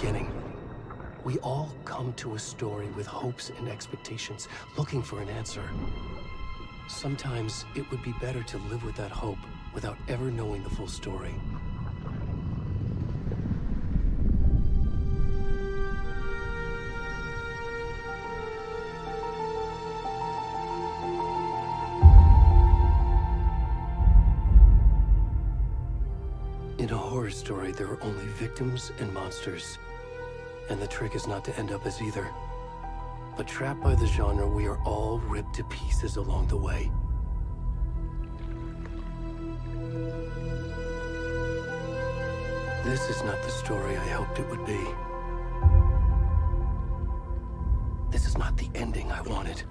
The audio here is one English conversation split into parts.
beginning. We all come to a story with hopes and expectations, looking for an answer. Sometimes it would be better to live with that hope without ever knowing the full story. In a horror story, there are only victims and monsters. And the trick is not to end up as either. But trapped by the genre, we are all ripped to pieces along the way. This is not the story I hoped it would be. This is not the ending I wanted.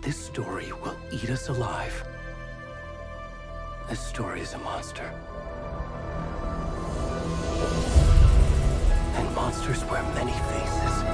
This story will eat us alive. This story is a monster. And monsters wear many faces.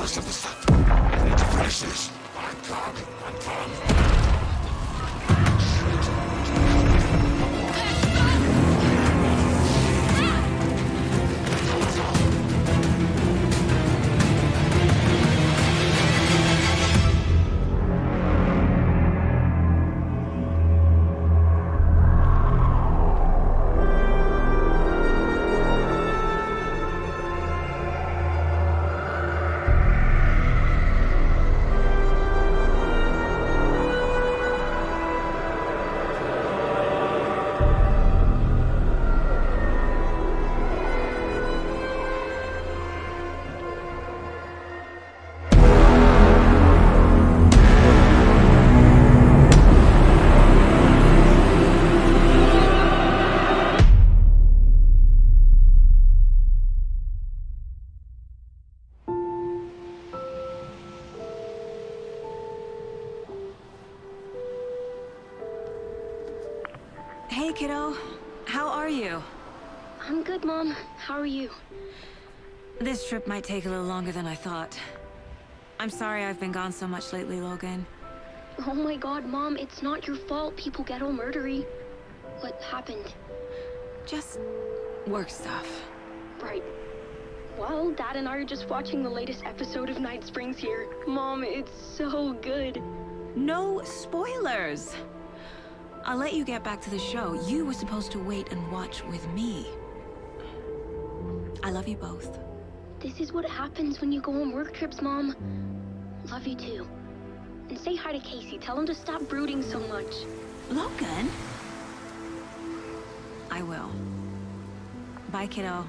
rest of the stuff. I need to finish this. I'm done. Hey, kiddo. How are you? I'm good, Mom. How are you? This trip might take a little longer than I thought. I'm sorry I've been gone so much lately, Logan. Oh my god, Mom, it's not your fault people get all murdery. What happened? Just work stuff. Right. Well, Dad and I are just watching the latest episode of Night Springs here. Mom, it's so good. No spoilers! I'll let you get back to the show. You were supposed to wait and watch with me. I love you both. This is what happens when you go on work trips, Mom. Love you too. And say hi to Casey. Tell him to stop brooding so much. Logan? I will. Bye, kiddo.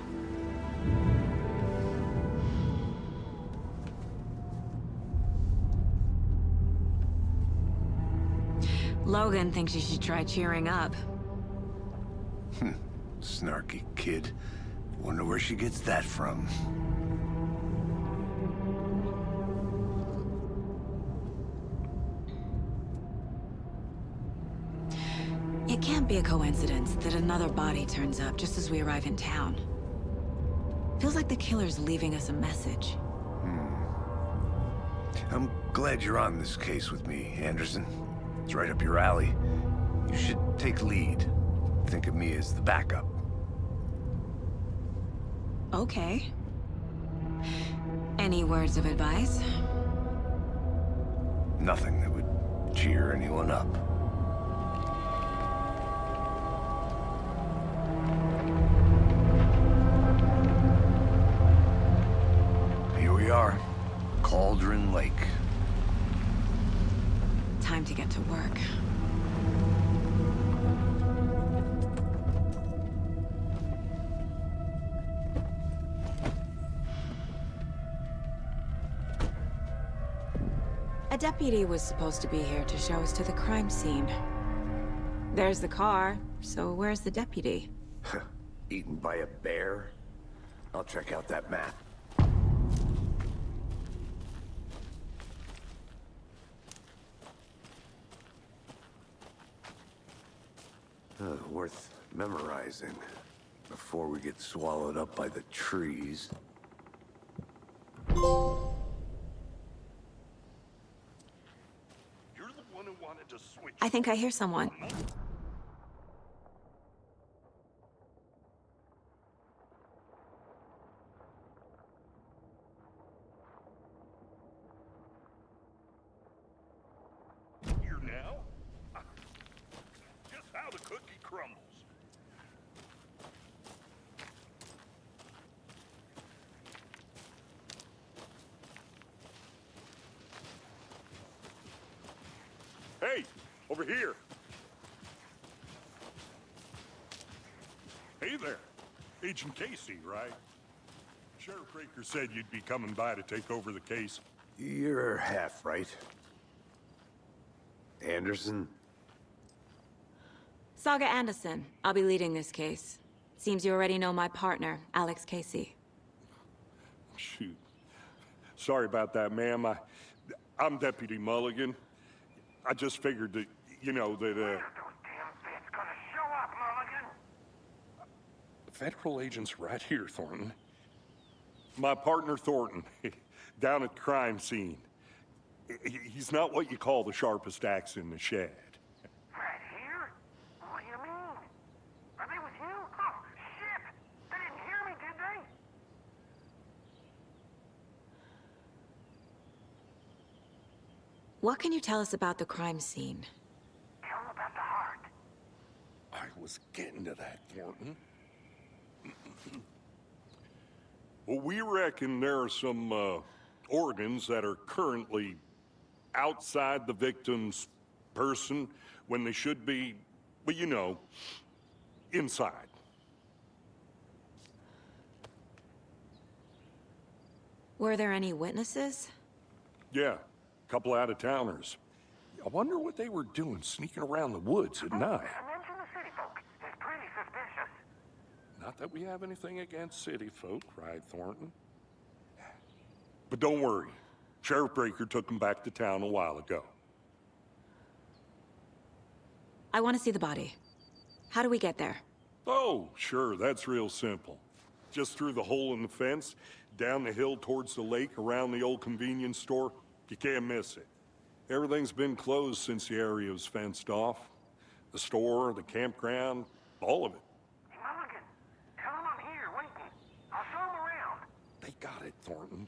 Logan thinks you should try cheering up. Snarky kid. Wonder where she gets that from. It can't be a coincidence that another body turns up just as we arrive in town. Feels like the killer's leaving us a message. I'm glad you're on this case with me, Anderson. It's right up your alley. You should take lead. Think of me as the backup. Okay. Any words of advice? Nothing that would cheer anyone up. Here we are. Cauldron Lake. Time to get to work. A deputy was supposed to be here to show us to the crime scene. There's the car, so where's the deputy? Eaten by a bear? I'll check out that map. Worth memorizing before we get swallowed up by the trees. You're the one who wanted to switch. I think I hear someone. Here now? Just how the cookie crumbles. Hey, over here. Hey there. Agent Casey, right? Sheriff Raker said you'd be coming by to take over the case. You're half right. Anderson? Saga Andерсон. I'll be leading this case. Seems you already know my partner, Alex Casey. Shoot. Sorry about that, ma'am. I'm Deputy Mulligan. I just figured that, you know, that, Those damn feds gonna show up, Mulligan. Federal agent's right here, Thornton. My partner, Thornton. down at the crime scene. He's not what you call the sharpest axe in the shed. Right here? What do you mean? Are they with you? Oh, shit! They didn't hear me, did they? What can you tell us about the crime scene? Tell them about the heart. I was getting to that, Thornton. Well, we reckon there are some organs that are currently outside the victim's person when they should be, well, you know, inside. Were there any witnesses? Yeah, a couple out-of-towners. I wonder what they were doing sneaking around the woods at night. Mention the city folk. It's pretty suspicious. Not that we have anything against city folk, right, Thornton? But don't worry. Sheriff Breaker took them back to town a while ago. I want to see the body. How do we get there? Oh, sure, that's real simple. Just through the hole in the fence, down the hill towards the lake, around the old convenience store. You can't miss it. Everything's been closed since the area was fenced off. The store, the campground, all of it. Hey, Mulligan, tell them I'm here, waiting. I'll show them around. They got it, Thornton.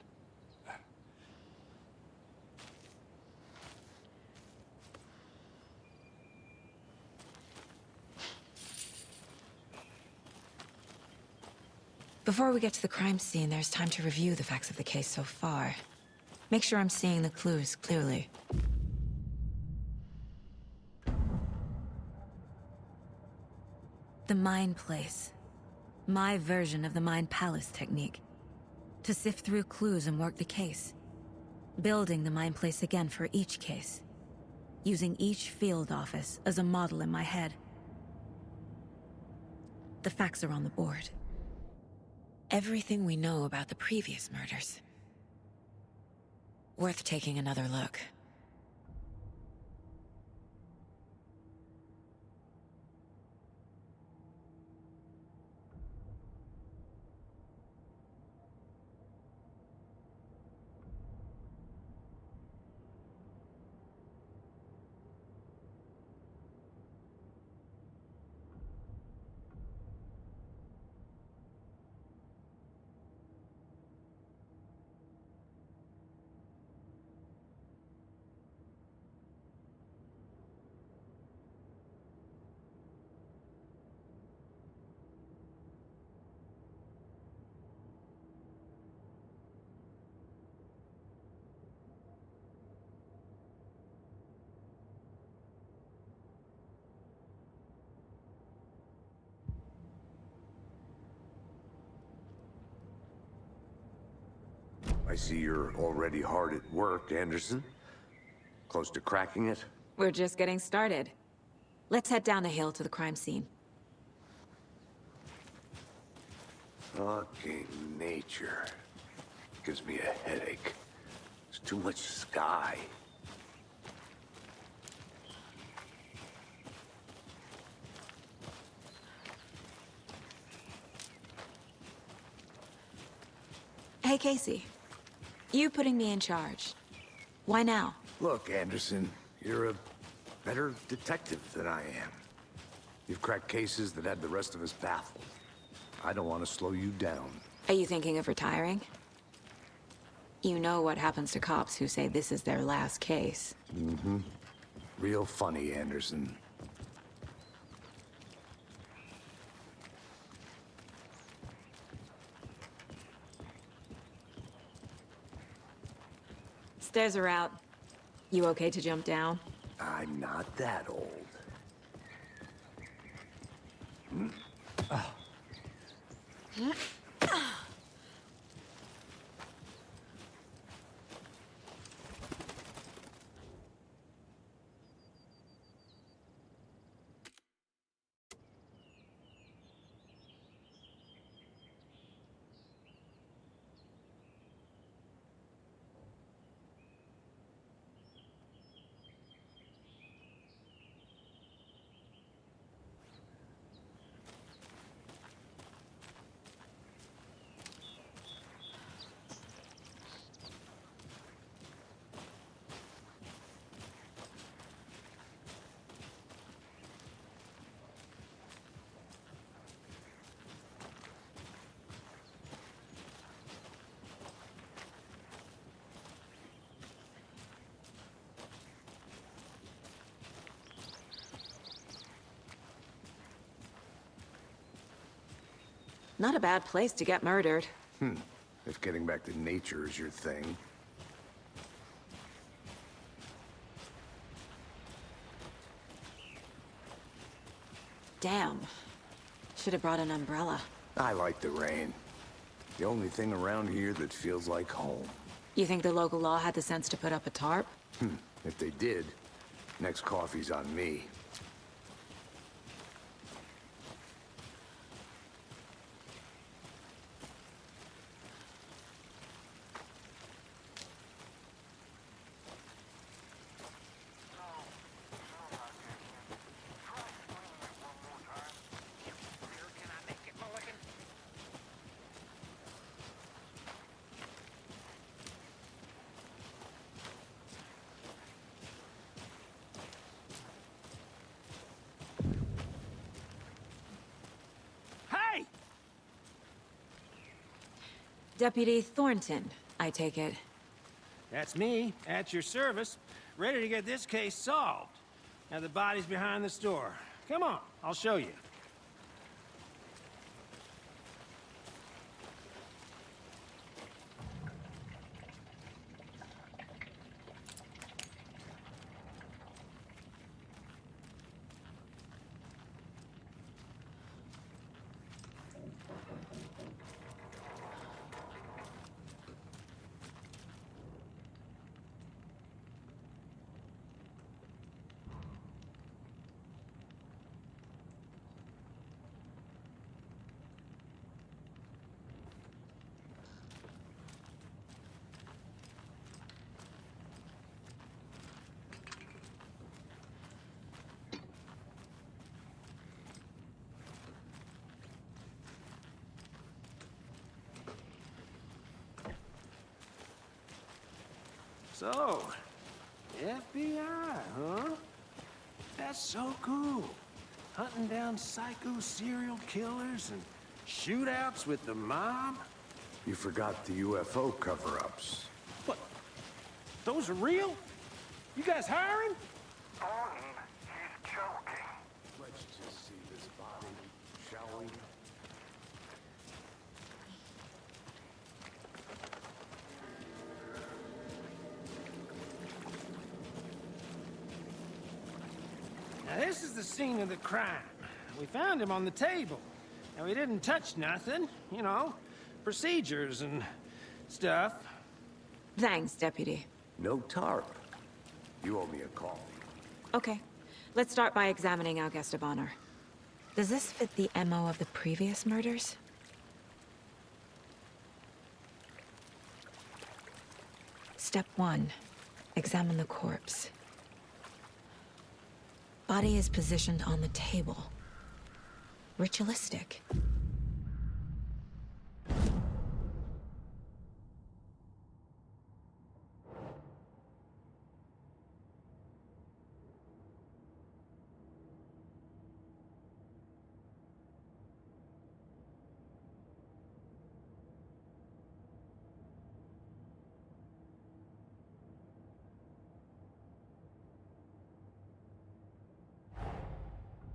Before we get to the crime scene, there's time to review the facts of the case so far. Make sure I'm seeing the clues clearly. The Mind Place. My version of the Mind Palace technique. To sift through clues and work the case. Building the Mind Place again for each case. Using each field office as a model in my head. The facts are on the board. Everything we know about the previous murders. Worth taking another look. I see you're already hard at work, Anderson. Close to cracking it? We're just getting started. Let's head down the hill to the crime scene. Fucking nature. Gives me a headache. There's too much sky. Hey, Casey. You putting me in charge. Why now? Look, Anderson, you're a better detective than I am. You've cracked cases that had the rest of us baffled. I don't want to slow you down. Are you thinking of retiring? You know what happens to cops who say this is their last case. Mm-hmm. Real funny, Anderson. Stairs are out. You okay to jump down? I'm not that old. Not a bad place to get murdered. If getting back to nature is your thing. Damn. Should have brought an umbrella. I like the rain. The only thing around here that feels like home. You think the local law had the sense to put up a tarp? If they did, next coffee's on me. Hey! Deputy Thornton, I take it. That's me, at your service, ready to get this case solved. Now the body's behind the store. Come on, I'll show you. So, FBI, huh? That's so cool. Hunting down psycho serial killers and shootouts with the mob? You forgot the UFO cover-ups. What? Those are real? You guys hiring? Thornton, he's joking. Let's just see this body, shall we? Now this is the scene of the crime. We found him on the table. And we didn't touch nothing, you know, procedures and stuff. Thanks, Deputy. No tarp. You owe me a call. Okay. Let's start by examining our guest of honor. Does this fit the MO of the previous murders? Step 1. Examine the corpse. Body is positioned on the table. Ritualistic.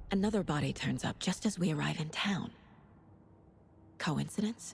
Another body turns up just as we arrive in town. Coincidence?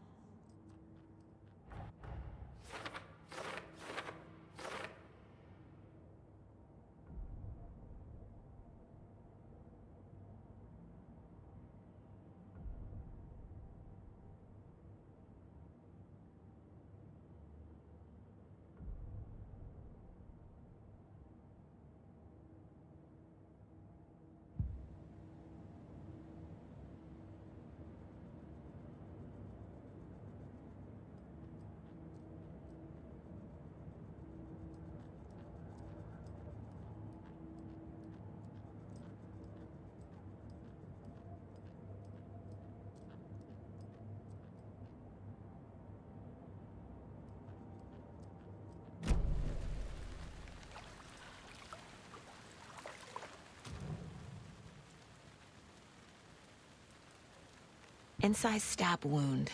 Incised stab wound.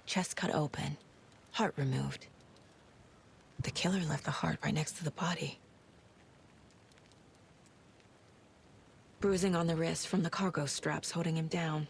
Chest cut open. Heart removed. The killer left the heart right next to the body. Bruising on the wrist from the cargo straps holding him down.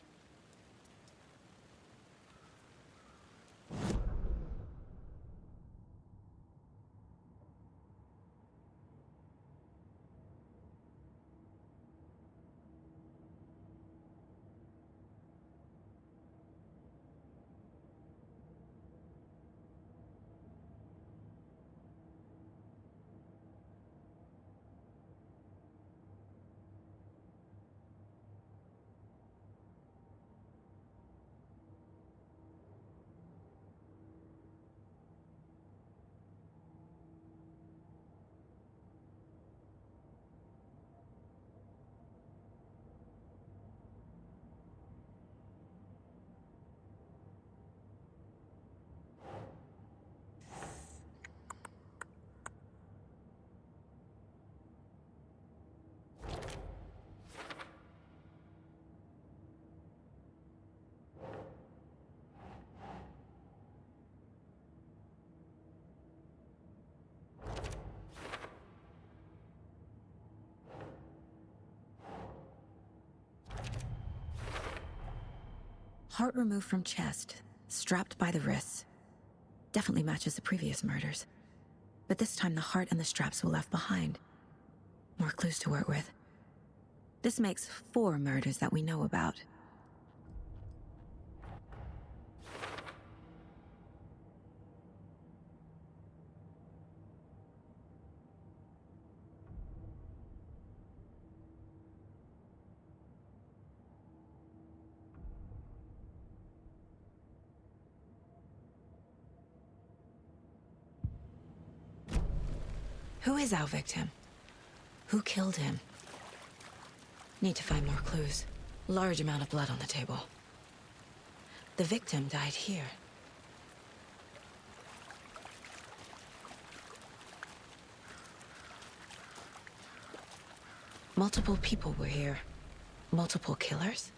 Heart removed from chest, strapped by the wrists. Definitely matches the previous murders. But this time the heart and the straps were left behind. More clues to work with. This makes 4 murders that we know about. Who is our victim? Who killed him? Need to find more clues. Large amount of blood on the table. The victim died here. Multiple people were here. Multiple killers?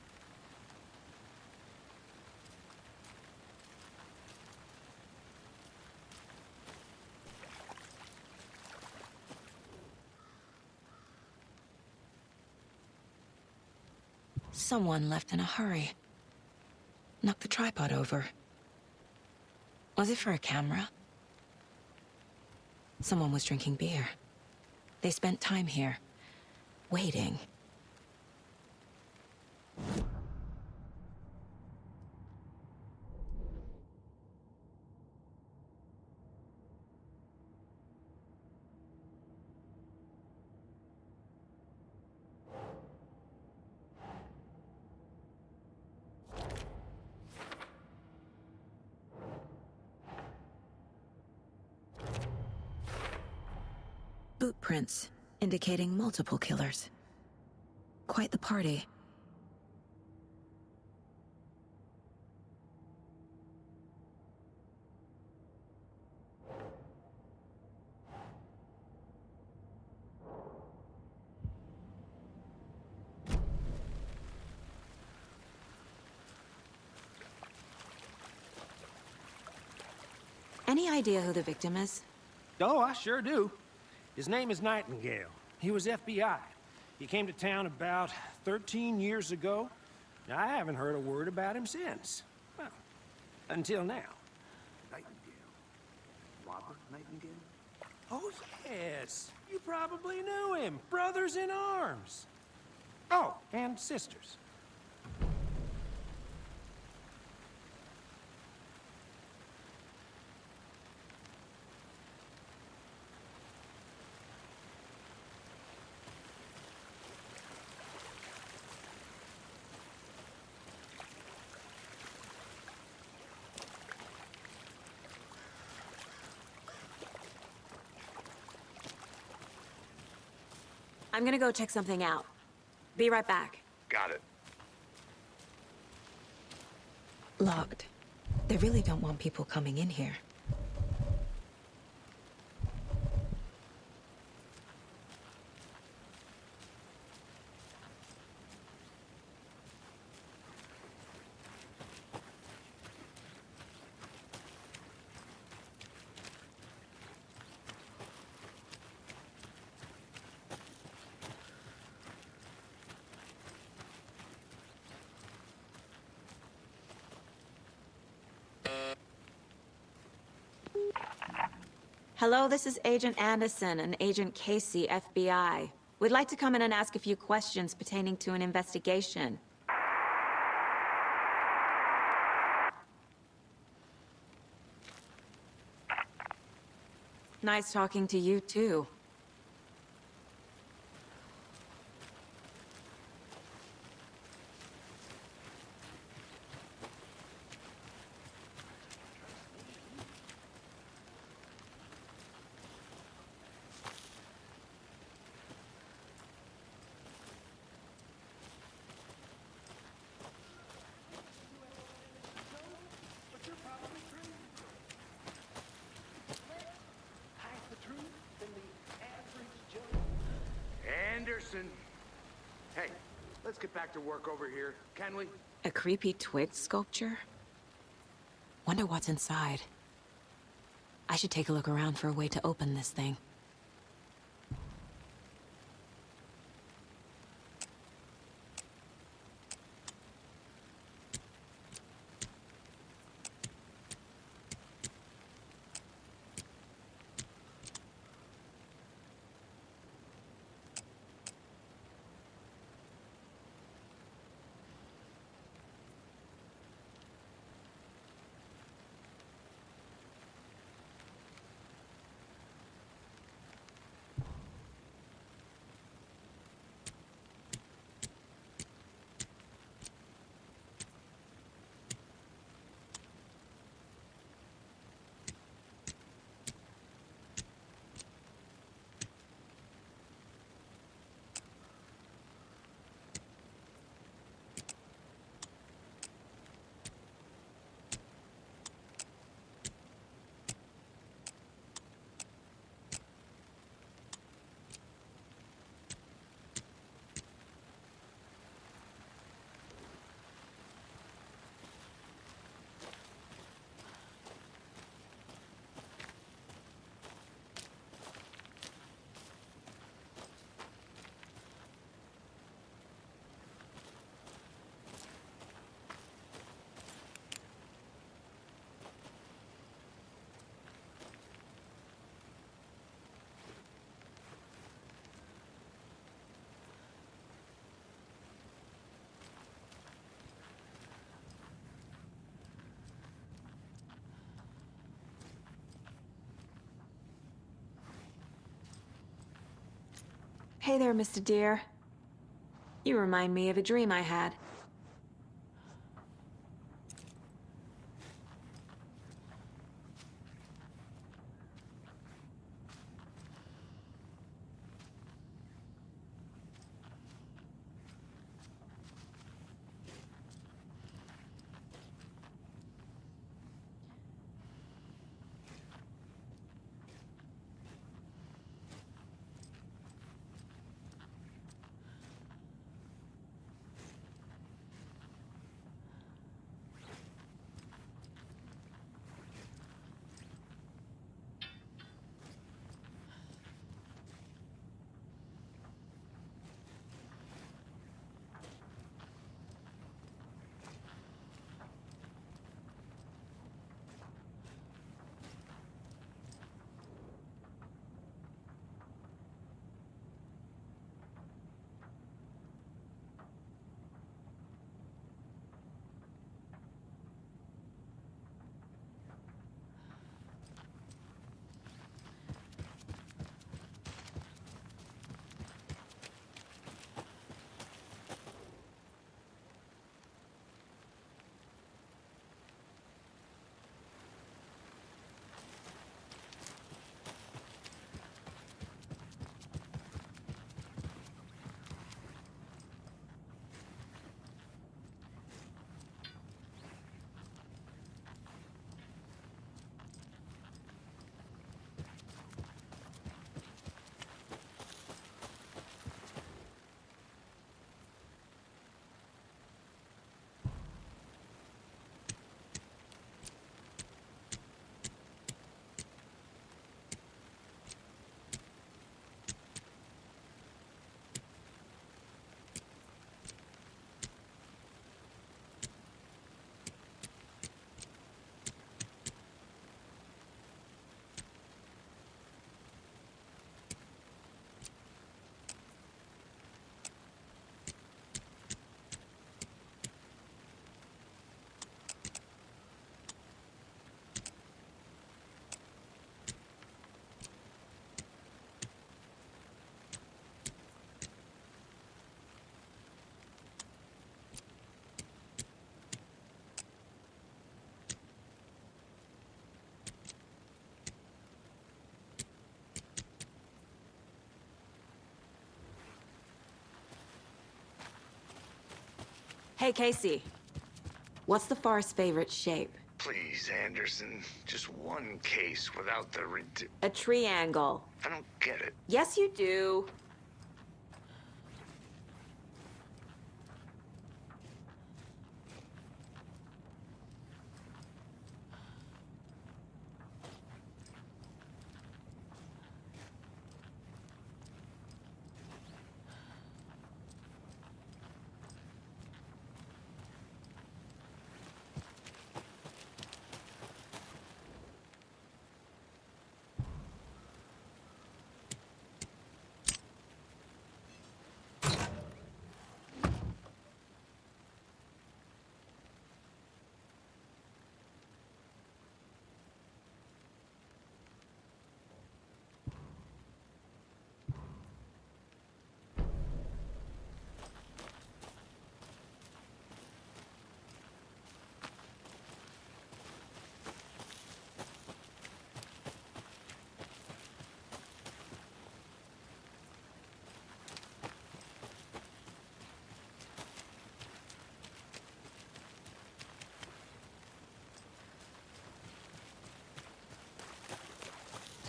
Someone left in a hurry. Knocked the tripod over. Was it for a camera? Someone was drinking beer. They spent time here, waiting. Boot prints, indicating multiple killers. Quite the party. Any idea who the victim is? Oh, I sure do. His name is Nightingale. He was FBI. He came to town about 13 years ago. Now, I haven't heard a word about him since. Well, until now. Nightingale. Robert Nightingale? Oh, yes. You probably knew him. Brothers in arms. Oh, and sisters. I'm gonna go check something out. Be right back. Got it. Locked. They really don't want people coming in here. Hello, this is Agent Anderson and Agent Casey, FBI. We'd like to come in and ask a few questions pertaining to an investigation. Nice talking to you, too. Anderson. Hey, let's get back to work over here, can we? A creepy twig sculpture? Wonder what's inside. I should take a look around for a way to open this thing. Hey there, Mr. Deer. You remind me of a dream I had. Hey, Casey. What's the far's favorite shape? Please, Anderson. Just one case without the A triangle. I don't get it. Yes, you do.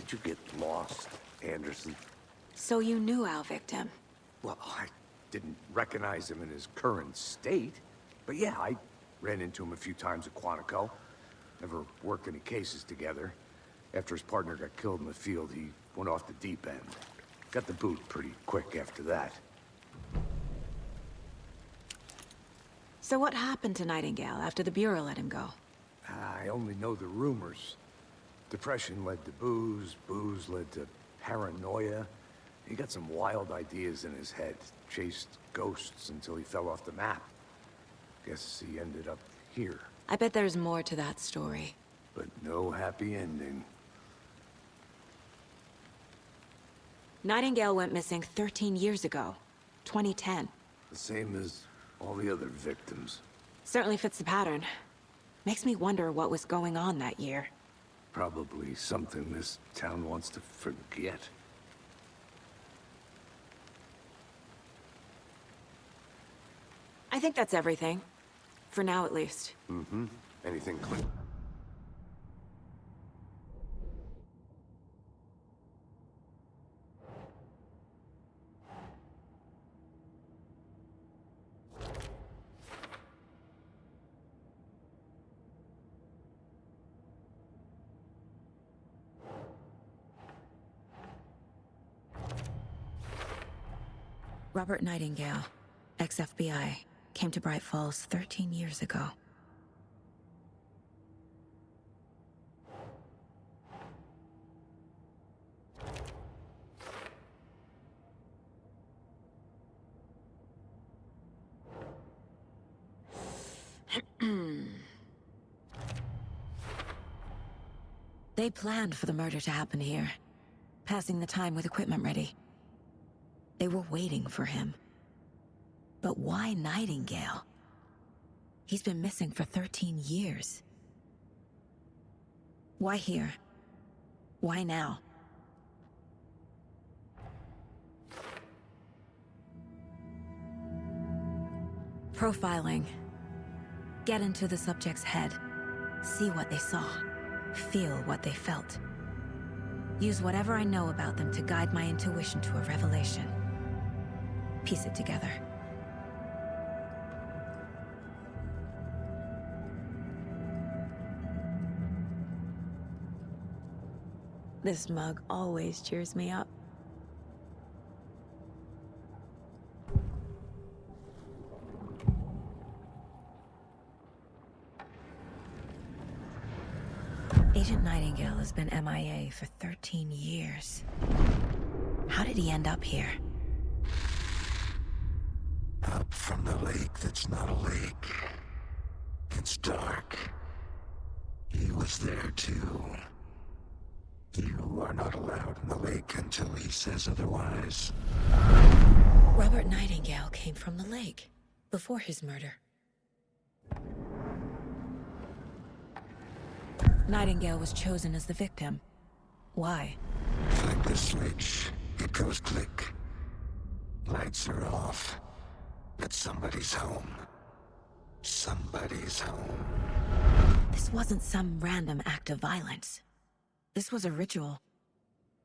Did you get lost, Anderson? So you knew our victim. Well, I didn't recognize him in his current state. But yeah, I ran into him a few times at Quantico. Never worked any cases together. After his partner got killed in the field, he went off the deep end. Got the boot pretty quick after that. So what happened to Nightingale after the Bureau let him go? I only know the rumors. Depression led to booze, booze led to paranoia. He got some wild ideas in his head, chased ghosts until he fell off the map. Guess he ended up here. I bet there's more to that story. But no happy ending. Nightingale went missing 13 years ago, 2010. The same as all the other victims. Certainly fits the pattern. Makes me wonder what was going on that year. Probably something this town wants to forget. I think that's everything. For now, at least. Mm-hmm. Anything clear? Robert Nightingale, ex-FBI, came to Bright Falls 13 years ago. They planned for the murder to happen here, passing the time with equipment ready. They were waiting for him. But why Nightingale? He's been missing for 13 years. Why here? Why now? Profiling. Get into the subject's head. See what they saw. Feel what they felt. Use whatever I know about them to guide my intuition to a revelation. Piece it together. This mug always cheers me up. Agent Nightingale has been MIA for 13 years. How did he end up here? Up from the lake that's not a lake. It's dark. He was there too. You are not allowed in the lake until he says otherwise. Robert Nightingale came from the lake, before his murder. Nightingale was chosen as the victim. Why? Flick the switch, it goes click. Lights are off. But somebody's home. Somebody's home. This wasn't some random act of violence. This was a ritual.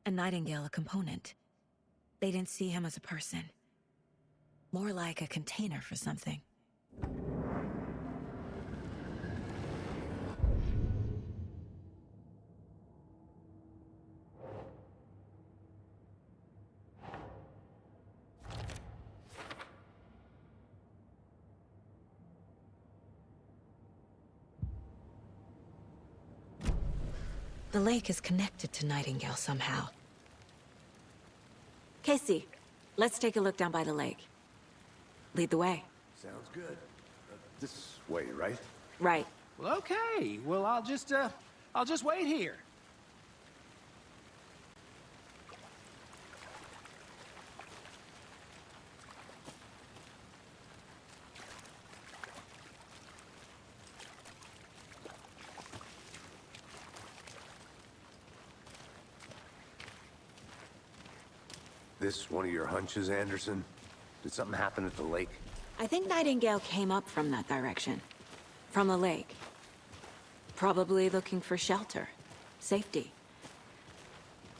And Nightingale a component. They didn't see him as a person. More like a container for something. The lake is connected to Nightingale somehow. Casey, let's take a look down by the lake. Lead the way. Sounds good. This way, right? Right. Well, okay. Well, I'll just wait here. This one of your hunches, Anderson? Did something happen at the lake? I think Nightingale came up from that direction. From the lake. Probably looking for shelter. Safety.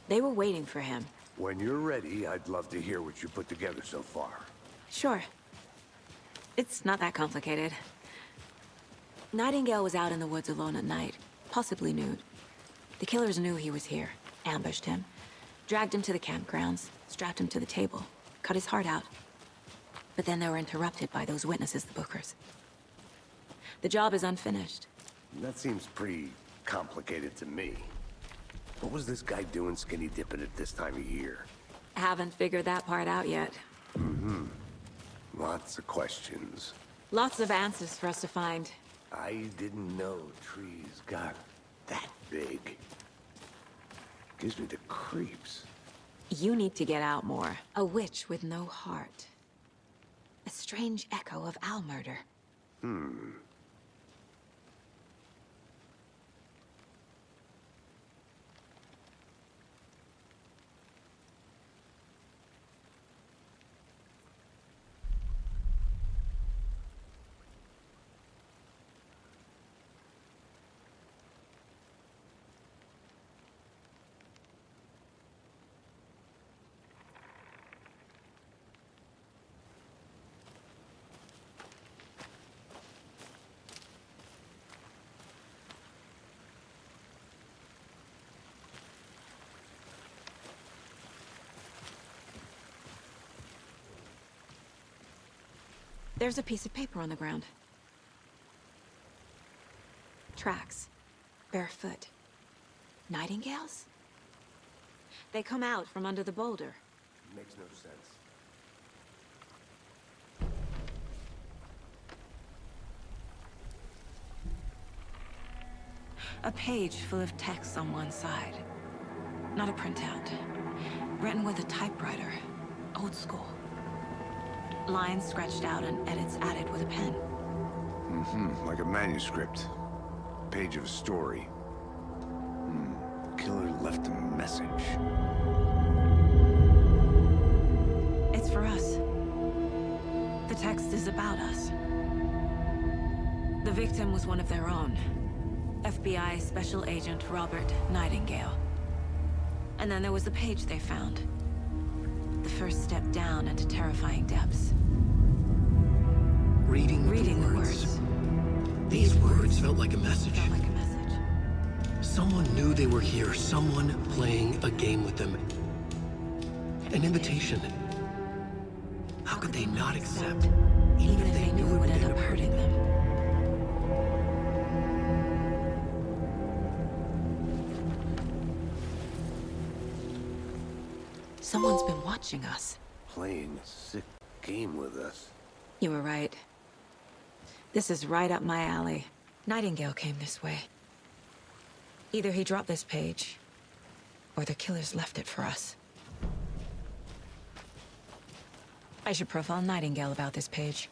They were waiting for him. When you're ready, I'd love to hear what you put together so far. Sure. It's not that complicated. Nightingale was out in the woods alone at night, possibly nude. The killers knew he was here, ambushed him, dragged him to the campgrounds, strapped him to the table, cut his heart out. But then they were interrupted by those witnesses, the Bookers. The job is unfinished. That seems pretty complicated to me. What was this guy doing skinny dipping at this time of year? Haven't figured that part out yet. Mm-hmm. Lots of questions. Lots of answers for us to find. I didn't know trees got that big. Gives me the creeps. You need to get out more. A witch with no heart. A strange echo of Al murder. There's a piece of paper on the ground. Tracks. Barefoot. Nightingales? They come out from under the boulder. Makes no sense. A page full of text on one side. Not a printout. Written with a typewriter. Old school. Lines scratched out and edits added with a pen. Like a manuscript. Page of a story. Killer left a message. It's for us. The text is about us. The victim was one of their own. FBI Special Agent Robert Nightingale. And then there was the page they found. The first step down into terrifying depths. Reading the words. These words felt like a message. Felt like a message. Someone knew they were here, someone playing a game with them. An invitation. How could they not accept, Even if they knew it would end up hurting them. Someone's been watching us. Playing a sick game with us. You were right. This is right up my alley. Nightingale came this way. Either he dropped this page, or the killers left it for us. I should profile Nightingale about this page.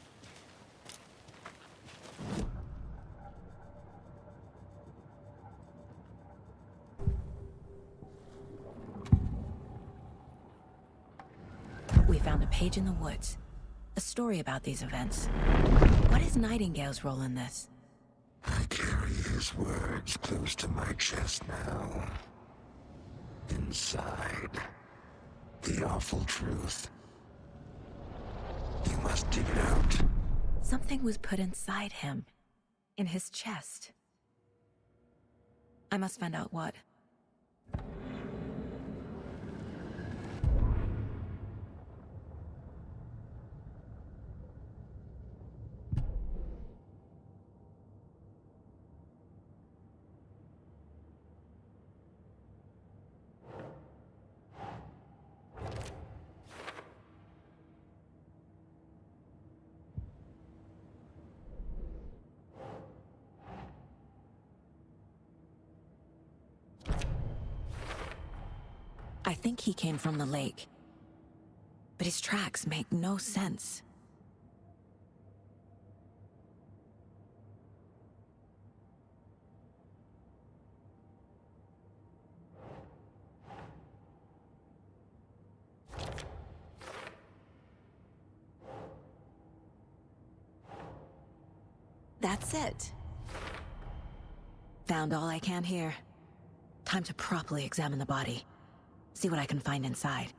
We found a page in the woods. A story about these events. What is Nightingale's role in this? I carry his words close to my chest now. Inside, the awful truth. You must dig it out. Something was put inside him. In his chest. I must find out what. I think he came from the lake. But his tracks make no sense. That's it. Found all I can here. Time to properly examine the body. See what I can find inside.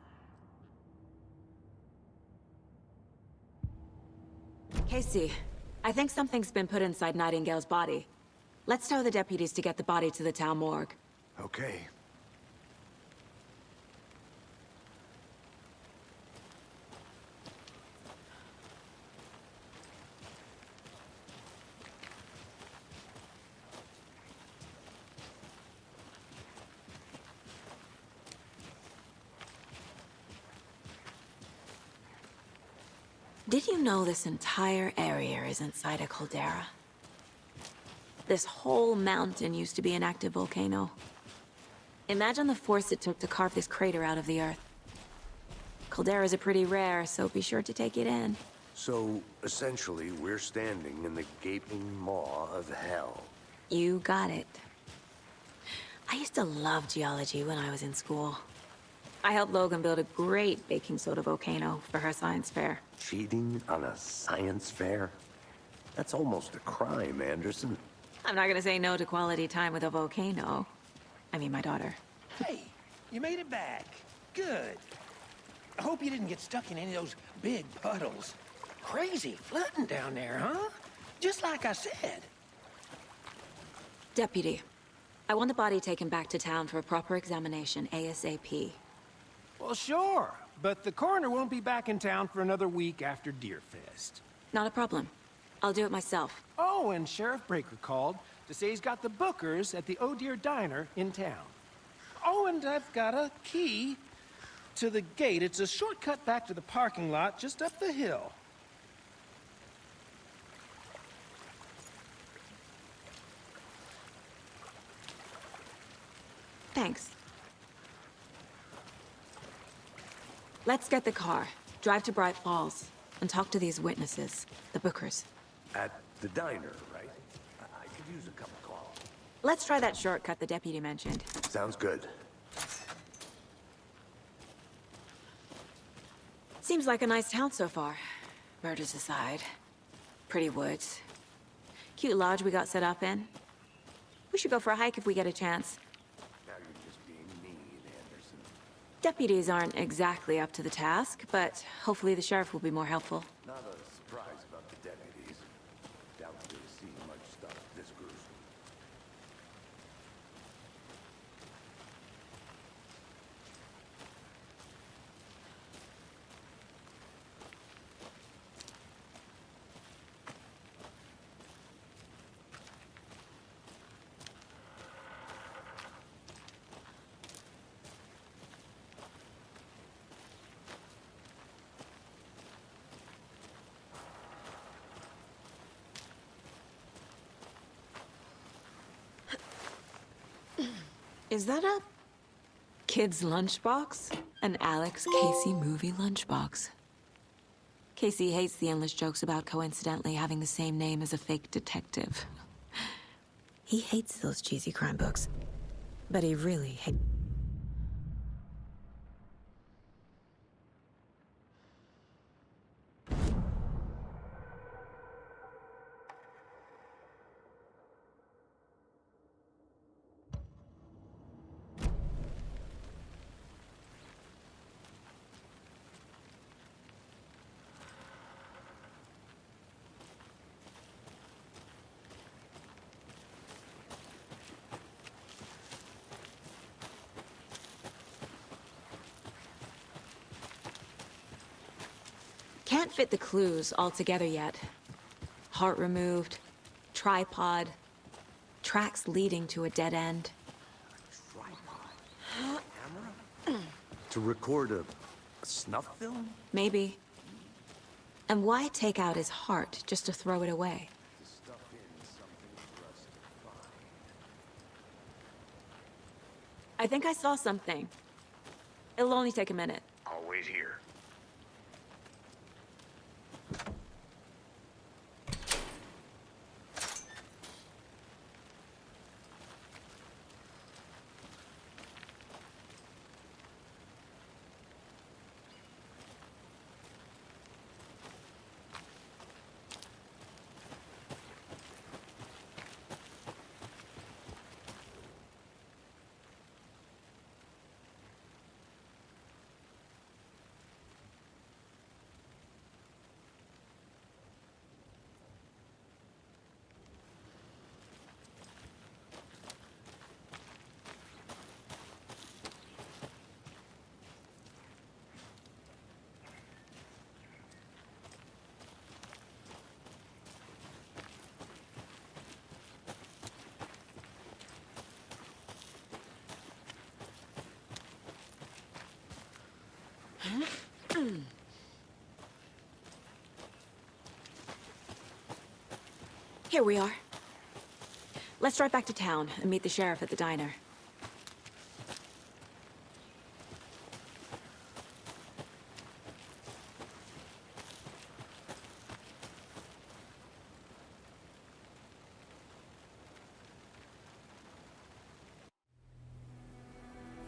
Casey, I think something's been put inside Nightingale's body. Let's tell the deputies to get the body to the town morgue. Okay. Did you know this entire area is inside a caldera? This whole mountain used to be an active volcano. Imagine the force it took to carve this crater out of the earth. Calderas are pretty rare, so be sure to take it in. So, essentially, we're standing in the gaping maw of hell. You got it. I used to love geology when I was in school. I helped Logan build a great baking soda volcano for her science fair. Cheating on a science fair? That's almost a crime, Anderson. I'm not gonna say no to quality time with a volcano. I mean, my daughter. Hey, you made it back. Good. I hope you didn't get stuck in any of those big puddles. Crazy flooding down there, huh? Just like I said. Deputy, I want the body taken back to town for a proper examination, ASAP. Well, sure. But the coroner won't be back in town for another week after Deerfest. Not a problem. I'll do it myself. Oh, and Sheriff Breaker called to say he's got the Bookers at the Oh Dear Diner in town. Oh, and I've got a key to the gate. It's a shortcut back to the parking lot just up the hill. Thanks. Let's get the car, drive to Bright Falls, and talk to these witnesses, the Bookers. At the diner, right? I could use a cup of coffee. Let's try that shortcut the deputy mentioned. Sounds good. Seems like a nice town so far. Murders aside. Pretty woods. Cute lodge we got set up in. We should go for a hike if we get a chance. Now you're just being mean, Anderson. Deputies aren't exactly up to the task, but hopefully the sheriff will be more helpful. Not a surprise about the deputies. Doubt they've seen much stuff this gruesome. Is that a kid's lunchbox? An Alex Casey movie lunchbox. Casey hates the endless jokes about coincidentally having the same name as a fake detective. He hates those cheesy crime books. But he really hates... Can't fit the clues all together yet. Heart removed, tripod, tracks leading to a dead end. Tripod? Camera? To record a snuff film? Maybe. And why take out his heart just to throw it away? To stuff in something for us to find. I think I saw something. It'll only take a minute. I'll wait here. Here we are. Let's drive back to town and meet the sheriff at the diner.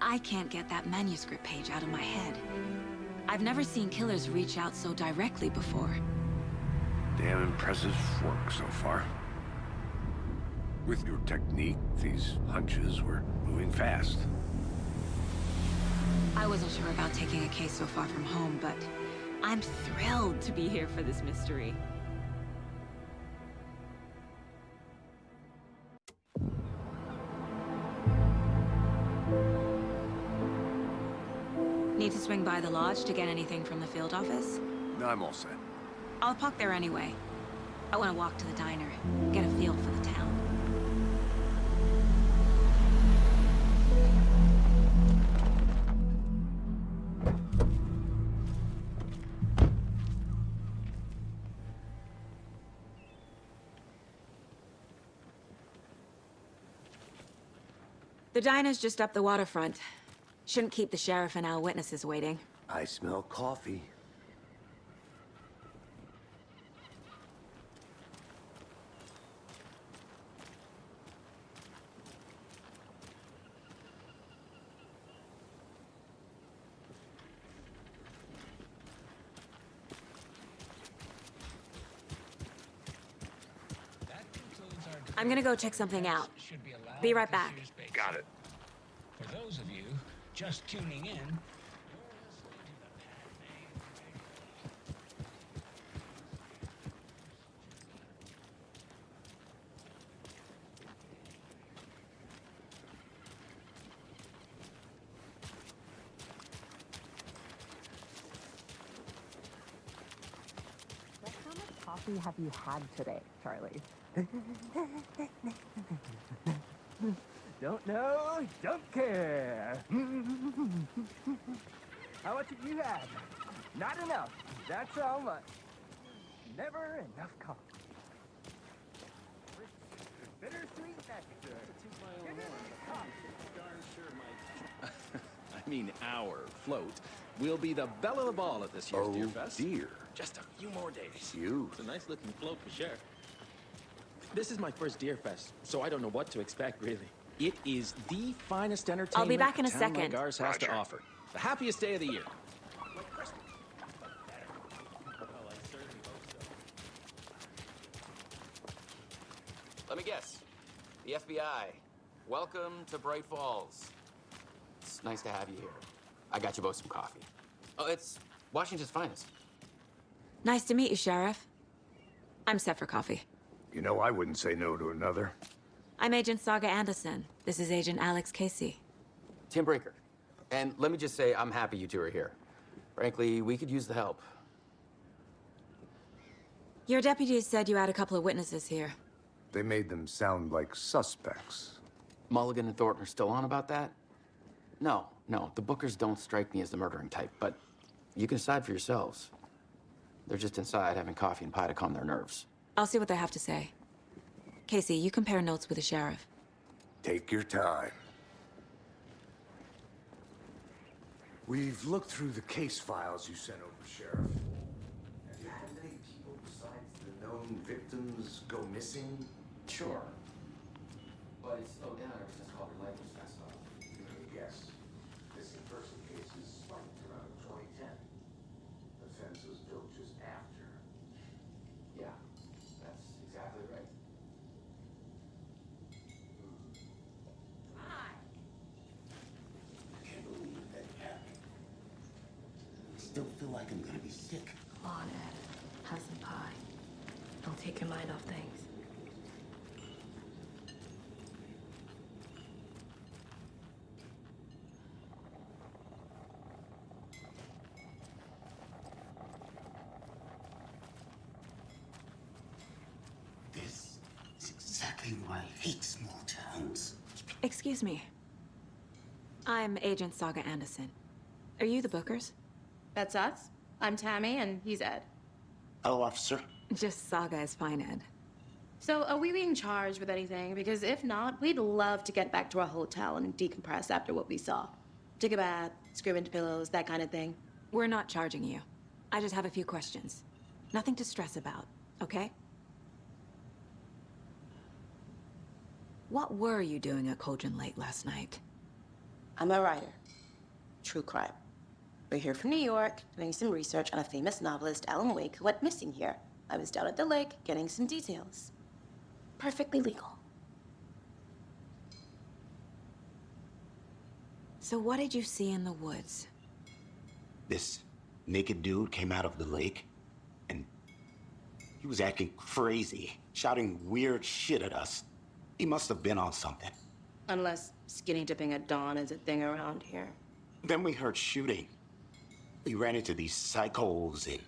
I can't get that manuscript page out of my head. I've never seen killers reach out so directly before. Damn impressive work so far. With your technique, these hunches were moving fast. I wasn't sure about taking a case so far from home, but I'm thrilled to be here for this mystery. Need to swing by the lodge to get anything from the field office? No, I'm all set. I'll park there anyway. I want to walk to the diner, get a feel for the town. The diner's just up the waterfront. Shouldn't keep the sheriff and our witnesses waiting. I smell coffee. I'm gonna go check something out. Be right back. Got it. For those of you just tuning in, How much coffee have you had today, Charlie? Don't know, don't care. How much have you had? Not enough. That's how much. Never enough coffee. Bittersweet nectar. I mean, our float will be the belle of the ball at this year's Deer Fest. Dear. Just a few more days. You. It's a nice looking float for sure. This is my first Deer Fest, so I don't know what to expect, really. It is the finest entertainment I'll be back in a town second. like ours has to offer. The happiest day of the year. Like Christmas. Let me guess. The FBI. Welcome to Bright Falls. It's nice to have you here. I got you both some coffee. Oh, it's Washington's finest. Nice to meet you, Sheriff. I'm set for coffee. You know, I wouldn't say no to another. I'm Agent Saga Anderson. This is Agent Alex Casey. Tim Brinker. And let me just say, I'm happy you two are here. Frankly, we could use the help. Your deputies said you had a couple of witnesses here. They made them sound like suspects. Mulligan and Thornton are still on about that? No, the Bookers don't strike me as the murdering type, but you can decide for yourselves. They're just inside having coffee and pie to calm their nerves. I'll see what they have to say. Casey, you compare notes with the sheriff. Take your time. We've looked through the case files you sent over, Sheriff. Have you had many people besides the known victims go missing? Sure. But it's slowed down ever since all their life was messed up. Yes. Missing person cases spiked around 2010. The fence was built just after. Yeah, that's exactly right. I can't believe that happened. I still feel like I'm gonna be sick. Come on, Ed. Have some pie. Don't take your mind off things. This is exactly why I hate small towns. Excuse me. I'm Agent Saga Anderson. Are you the Bookers? That's us. I'm Tammy, and he's Ed. Hello, officer. Just Saga is fine, Ed. So, are we being charged with anything? Because if not, we'd love to get back to our hotel and decompress after what we saw. Take a bath, scream into pillows, that kind of thing. We're not charging you. I just have a few questions. Nothing to stress about, okay? What were you doing at Cauldron Lake last night? I'm a writer. True crime. We're here from New York, doing some research on a famous novelist, Alan Wake, who went missing here. I was down at the lake, getting some details. Perfectly legal. So what did you see in the woods? This naked dude came out of the lake, and he was acting crazy, shouting weird shit at us. He must have been on something. Unless skinny dipping at dawn is a thing around here. Then we heard shooting. We ran into these psychos in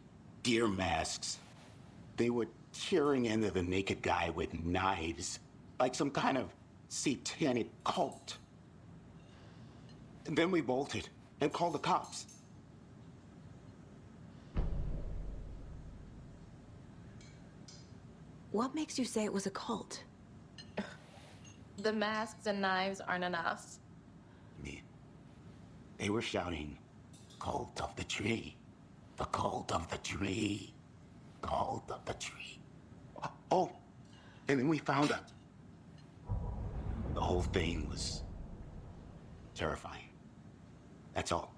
deer masks. They were tearing into the naked guy with knives, like some kind of satanic cult. And then we bolted and called the cops. What makes you say it was a cult? The masks and knives aren't enough. They were shouting, "Cult of the tree, the cult of the tree, cult of the tree." Oh, and then we found out. The whole thing was terrifying. That's all.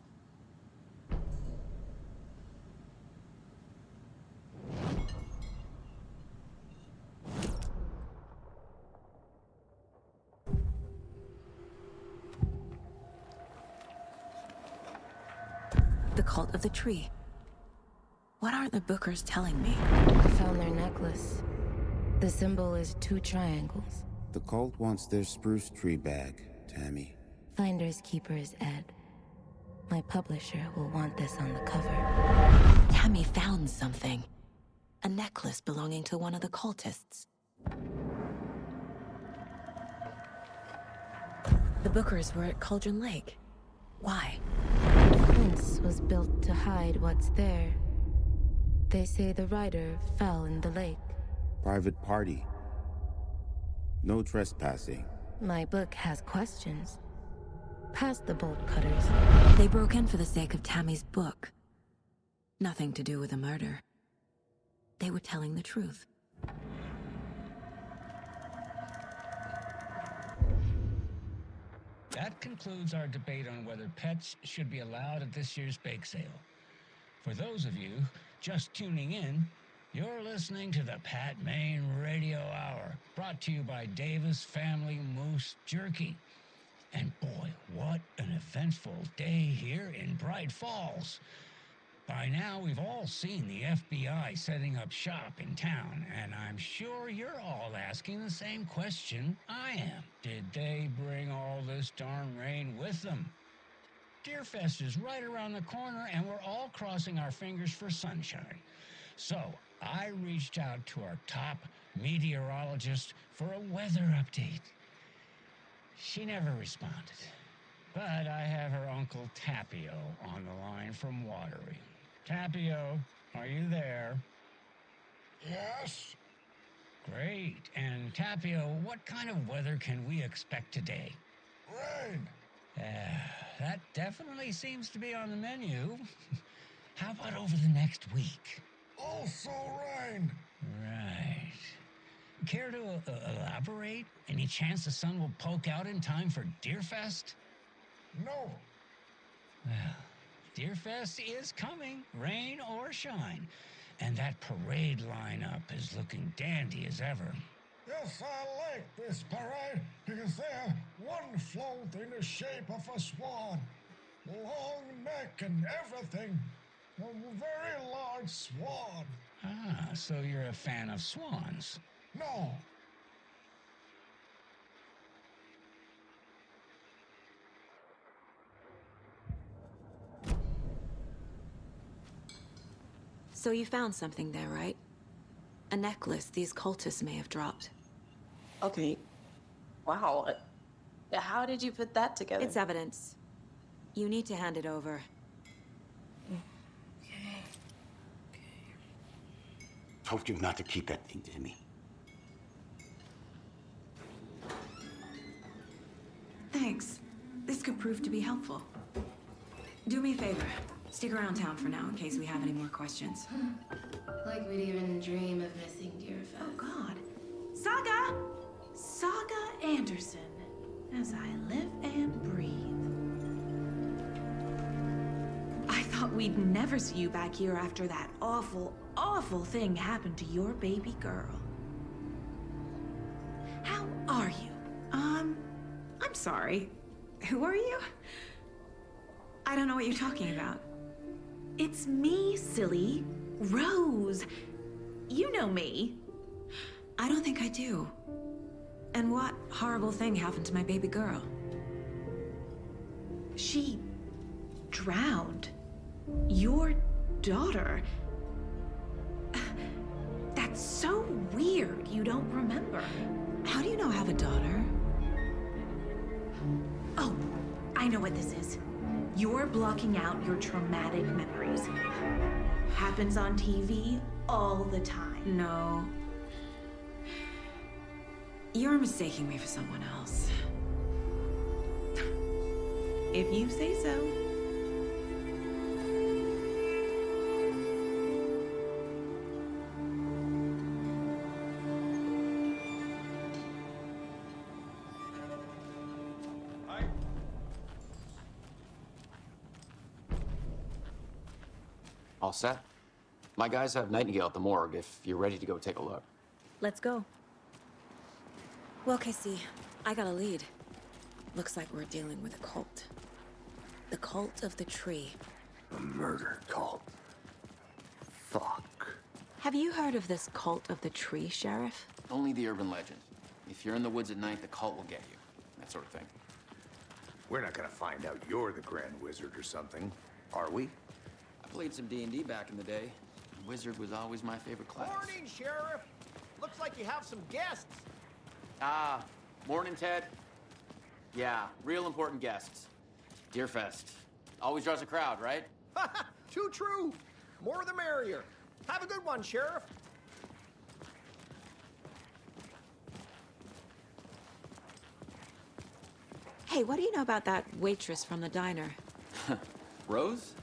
The cult of the tree. What aren't the Bookers telling me? I found their necklace. The symbol is 2 triangles. The cult wants their spruce tree back, Tammy. Finders keepers, Ed. My publisher will want this on the cover. Tammy found something. A necklace belonging to one of the cultists. The Bookers were at Cauldron Lake. Why? The fence was built to hide what's there. They say the rider fell in the lake. Private party. No trespassing. My book has questions. Past the bolt cutters. They broke in for the sake of Tammy's book. Nothing to do with a murder. They were telling the truth. That concludes our debate on whether pets should be allowed at this year's bake sale. For those of you just tuning in, you're listening to the Pat Maine Radio Hour, brought to you by Davis Family Moose Jerky. And boy, what an eventful day here in Bright Falls. By now, we've all seen the FBI setting up shop in town, and I'm sure you're all asking the same question I am. Did they bring all this darn rain with them? Deerfest is right around the corner, and we're all crossing our fingers for sunshine. So, I reached out to our top meteorologist for a weather update. She never responded, but I have her Uncle Tapio on the line from Watery. Tapio, are you there? Yes? Great. And Tapio, what kind of weather can we expect today? Rain. That definitely seems to be on the menu. How about over the next week? Also rain. Right. Care to elaborate? Any chance the sun will poke out in time for Deerfest? No. Well, Deerfest is coming, rain or shine. And that parade lineup is looking dandy as ever. Yes, I like this parade because they have one float in the shape of a swan. Long neck and everything. A very large swan. Ah, so you're a fan of swans. No. So you found something there, right? A necklace these cultists may have dropped. Okay. Wow. How did you put that together? It's evidence. You need to hand it over. Told you not to keep that thing to me. Thanks. This could prove to be helpful. Do me a favor. Stick around town for now in case we have any more questions. Like we'd even dream of missing Deerfest. Oh, God. Saga Anderson. As I live and breathe. thought we'd never see you back here after that awful, awful thing happened to your baby girl. How are you? I'm sorry. Who are you? I don't know what you're talking about. It's me, silly. Rose. You know me. I don't think I do. And what horrible thing happened to my baby girl? She drowned. Your daughter. That's so weird you don't remember. How do you know I have a daughter? Oh, I know what this is. You're blocking out your traumatic memories. Happens on TV all the time. No. You're mistaking me for someone else. If you say so. All set? My guys have Nightingale at the morgue if you're ready to go take a look. Let's go. Well, Casey, I got a lead. Looks like we're dealing with a cult. The cult of the tree. A murder cult. Fuck. Have you heard of this cult of the tree, Sheriff? Only the urban legend. If you're in the woods at night, the cult will get you. That sort of thing. We're not gonna find out you're the Grand Wizard or something, are we? I played some D&D back in the day. Wizard was always my favorite class. Morning, Sheriff. Looks like you have some guests. Ah, morning, Ted. Yeah, real important guests. Deerfest. Always draws a crowd, right? Too true. More the merrier. Have a good one, Sheriff. Hey, what do you know about that waitress from the diner? Rose?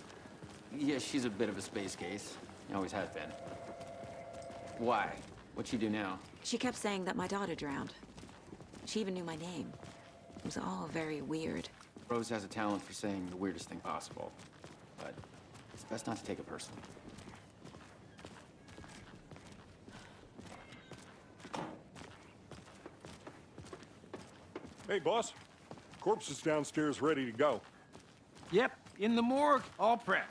Yeah, she's a bit of a space case. Always has been. Why? What'd she do now? She kept saying that my daughter drowned. She even knew my name. It was all very weird. Rose has a talent for saying the weirdest thing possible. But it's best not to take it personally. Hey, boss. Corpse is downstairs ready to go. Yep, in the morgue, all prepped.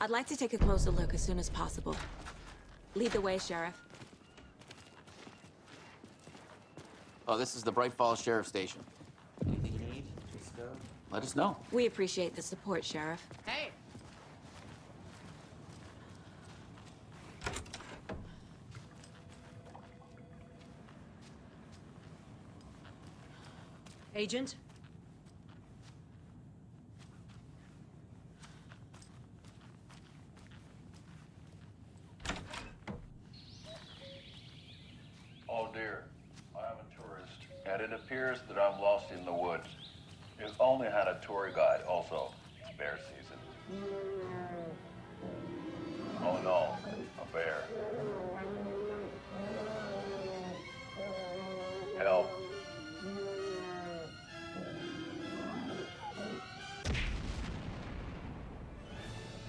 I'd like to take a closer look as soon as possible. Lead the way, Sheriff. Oh, this is the Bright Falls Sheriff Station. Anything you need, just let us know. We appreciate the support, Sheriff. Hey. Agent? Oh dear, I am a tourist, and it appears that I'm lost in the woods. You've only had a tour guide, also. It's bear season. Oh no, a bear. Help.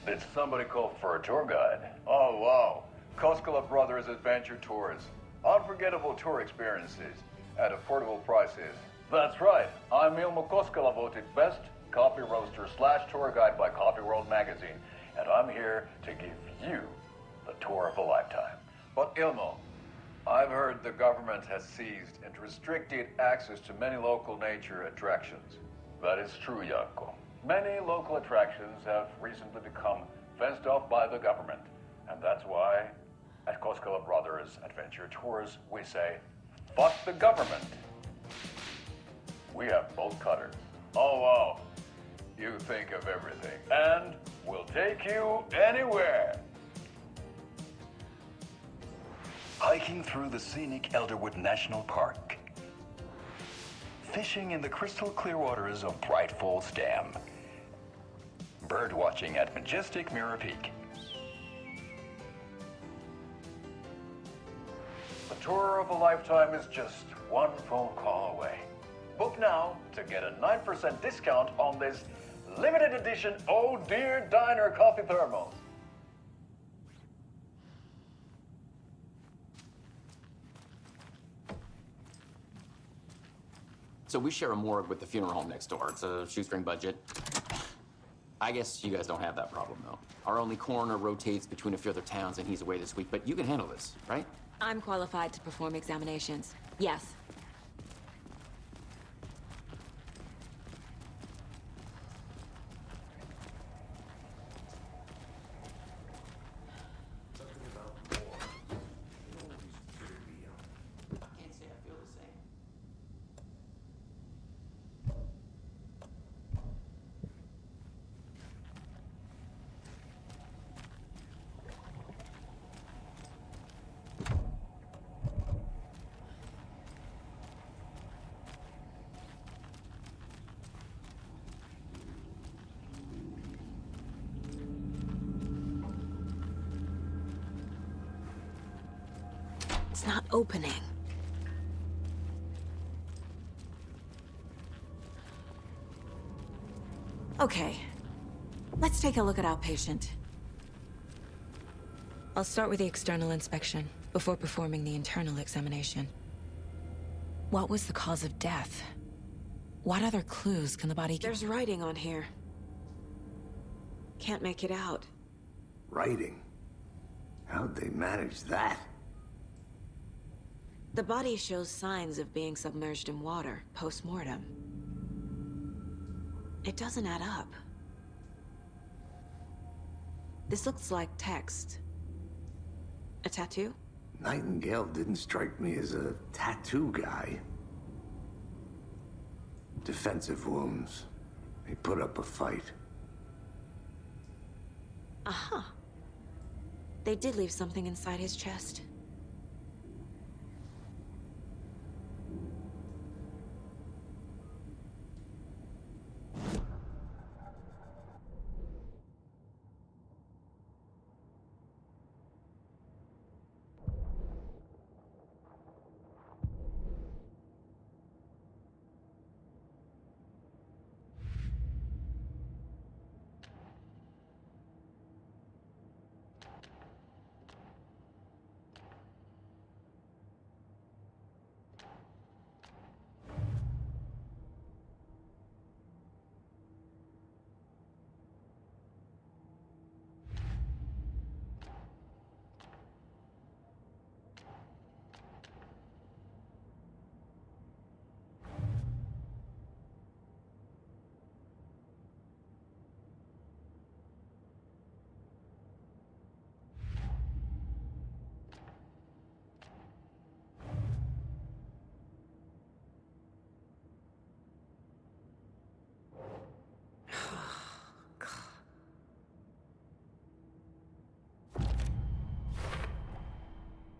Did somebody call for a tour guide? Oh wow, Koskela Brothers Adventure Tours. Unforgettable tour experiences at affordable prices. That's right, I'm Ilmo Koskela, voted best coffee roaster / tour guide by Coffee World magazine, and I'm here to give you the tour of a lifetime. But Ilmo, I've heard the government has seized and restricted access to many local nature attractions. That is true, Janko. Many local attractions have recently become fenced off by the government, and that's why at Koskela Brothers Adventure Tours, we say, fuck the government. We have bolt cutters. Oh, wow. You think of everything. And we'll take you anywhere. Hiking through the scenic Elderwood National Park. Fishing in the crystal clear waters of Bright Falls Dam. Bird watching at majestic Mirror Peak. The tour of a lifetime is just one phone call away. Book now to get a 9% discount on this Limited edition Oh Dear Diner coffee thermos. So we share a morgue with the funeral home next door. It's a shoestring budget. I guess you guys don't have that problem, though. Our only coroner rotates between a few other towns, and he's away this week, but you can handle this, right? I'm qualified to perform examinations. Yes. It's not opening. Okay. Let's take a look at our patient. I'll start with the external inspection before performing the internal examination. What was the cause of death? What other clues can the body give? There's writing on here. Can't make it out. Writing? How'd they manage that? The body shows signs of being submerged in water, post-mortem. It doesn't add up. This looks like text. A tattoo? Nightingale didn't strike me as a tattoo guy. Defensive wounds. He put up a fight. Aha. They did leave something inside his chest.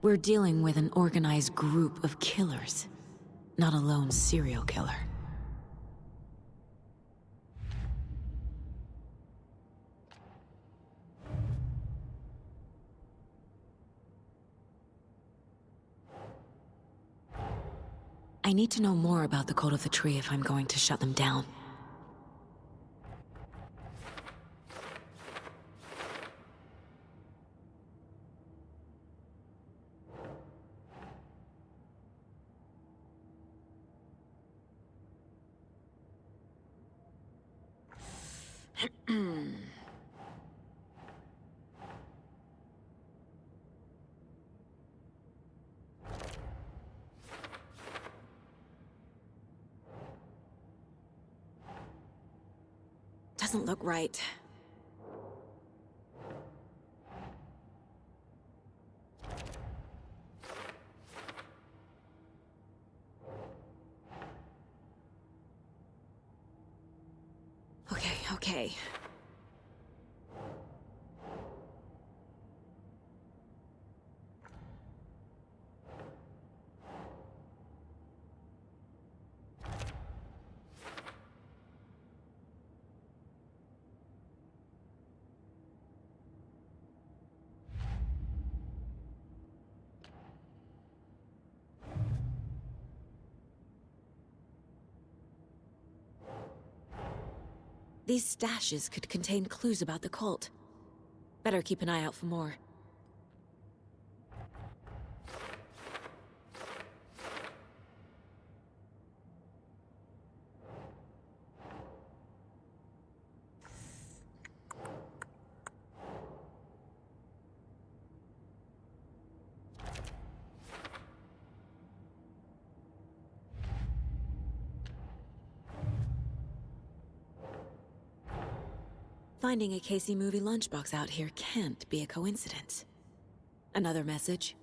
We're dealing with an organized group of killers, not a lone serial killer. I need to know more about the code of the tree if I'm going to shut them down. Doesn't look right. Okay. These stashes could contain clues about the cult. Better keep an eye out for more. Finding a Casey movie lunchbox out here can't be a coincidence. Another message?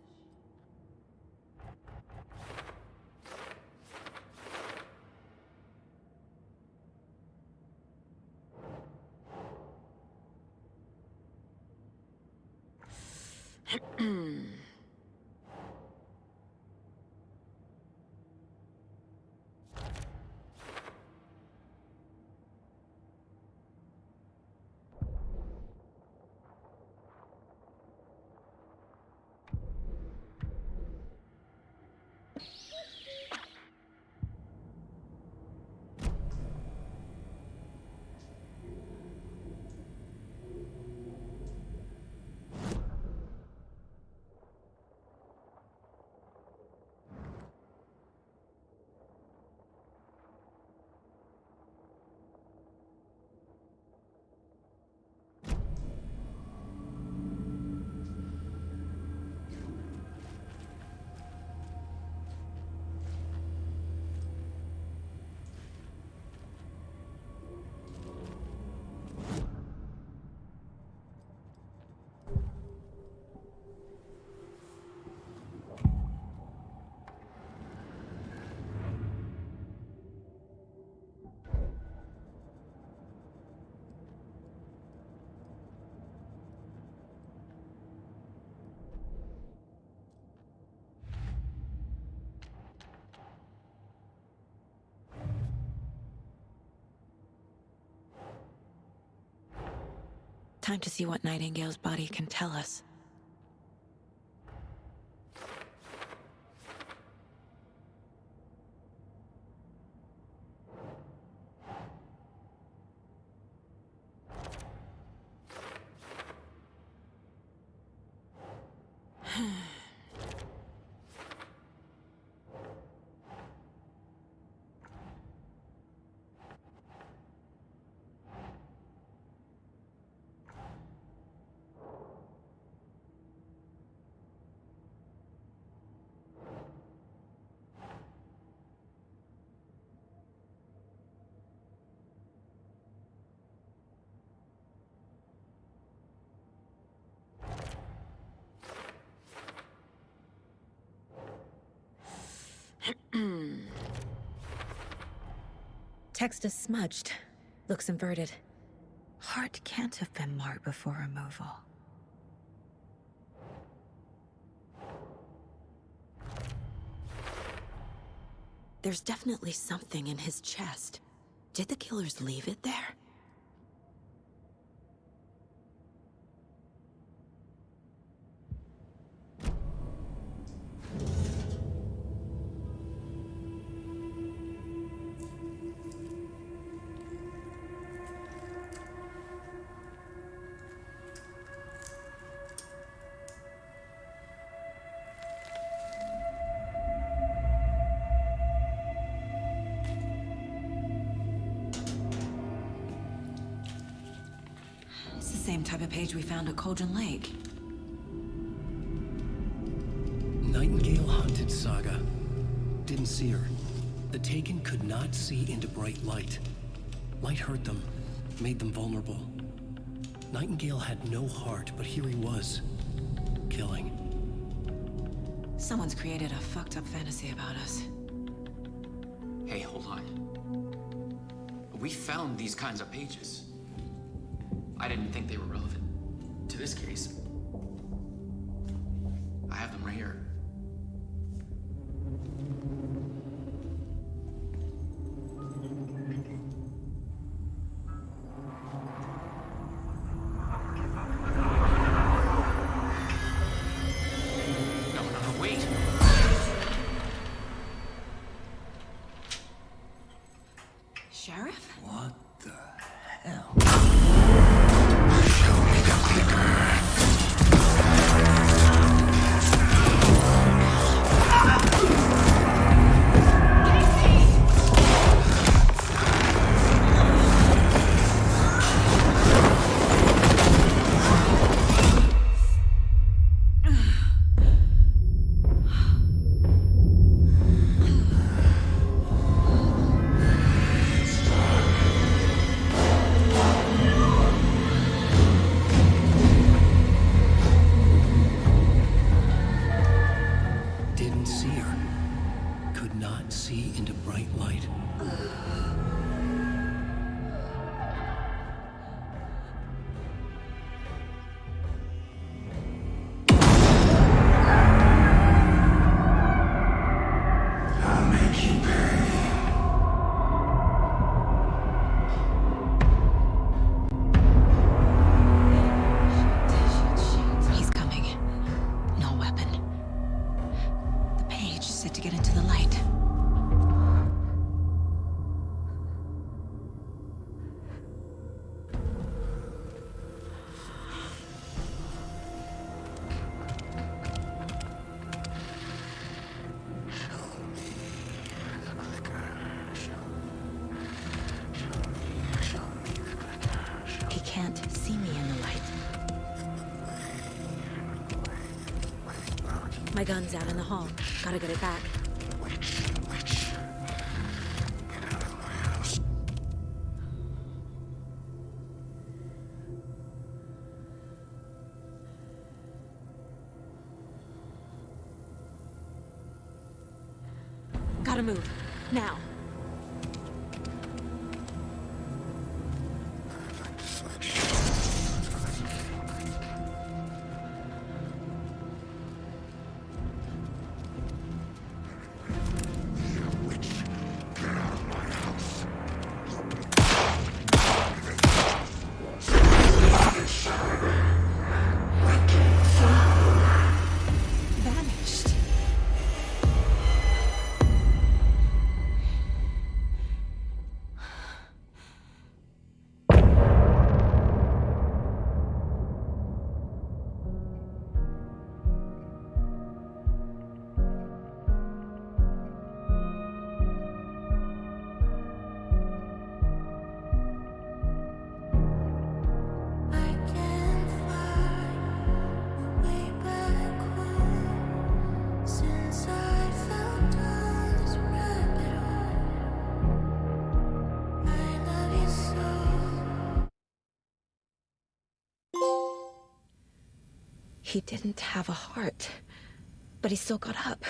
Time to see what Nightingale's body can tell us. Text is smudged. Looks inverted. Heart can't have been marked before removal. There's definitely something in his chest. Did the killers leave it there? Same type of page we found at Cauldron Lake. Nightingale hunted Saga. Didn't see her. The Taken could not see into bright light. Light hurt them, made them vulnerable. Nightingale had no heart, but here he was, killing. Someone's created a fucked up fantasy about us. Hey, hold on. We found these kinds of pages. I didn't think they were relevant to this case. I have them right here. No, wait. Sheriff? What the hell? white light. I'll make you pay. He's coming. No weapon. The page set to get into the light. He can't see me in the light. My gun's out in the hall. Gotta get it back. Gotta move. Now. Vanished. He didn't have a heart, but he still got up.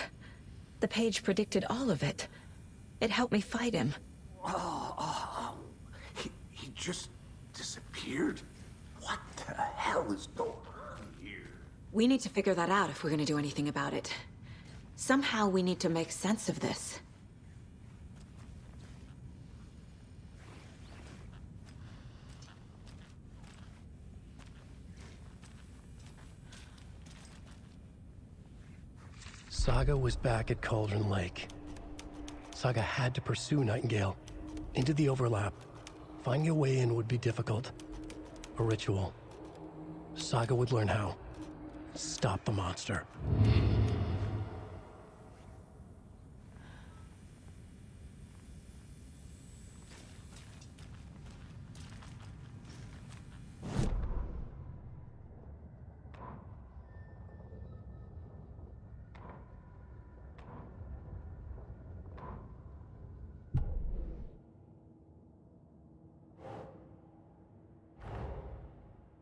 The page predicted all of it. It helped me fight him. He just disappeared? What the hell is going on here? We need to figure that out if we're gonna do anything about it. Somehow we need to make sense of this. Saga was back at Cauldron Lake. Saga had to pursue Nightingale into the overlap. Finding a way in would be difficult. A ritual. Saga would learn how. Stop the monster.